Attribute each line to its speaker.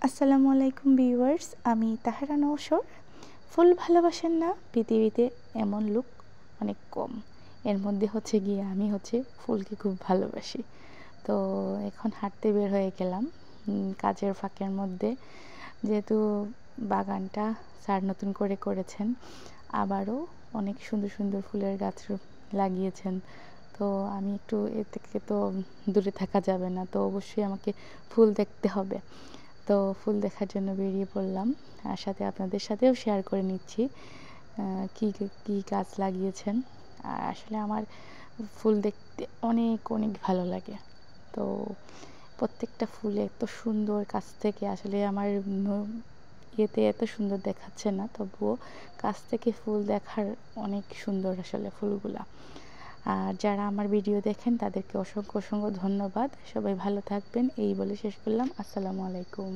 Speaker 1: আসসালামু আলাইকুম ভিউয়ার্স, আমি তাহেরা নওশর। ফুল ভালোবাসেন না? পৃথিবীতে এমন লোক অনেক কম। এর মধ্যে হচ্ছে গিয়ে আমি ফুলকে খুব ভালোবাসি। তো এখন হাঁটতে বের হয়ে গেলাম কাজের ফাঁকের মধ্যে। যেহেতু বাগানটা স্যার নতুন করে করেছেন, আবারও অনেক সুন্দর সুন্দর ফুলের গাছ লাগিয়েছেন। তো আমি একটু এ থেকে তো দূরে থাকা যাবে না, তো অবশ্যই আমাকে ফুল দেখতে হবে। তো ফুল দেখার জন্য বেরিয়ে পড়লাম, আর সাথে আপনাদের সাথেও শেয়ার করে নিচ্ছি কী কী গাছ লাগিয়েছেন। আর আসলে আমার ফুল দেখতে অনেক অনেক ভালো লাগে। তো প্রত্যেকটা ফুল এত সুন্দর, কাছ থেকে আসলে আমার ইয়েতে এত সুন্দর দেখাচ্ছে না, তবুও কাছ থেকে ফুল দেখার অনেক সুন্দর আসলে ফুলগুলা। আর যারা আমার ভিডিও দেখেন তাদেরকে অসংখ্য অসংখ্য ধন্যবাদ। সবাই ভালো থাকবেন, এই বলে শেষ করলাম। আসসালামু আলাইকুম।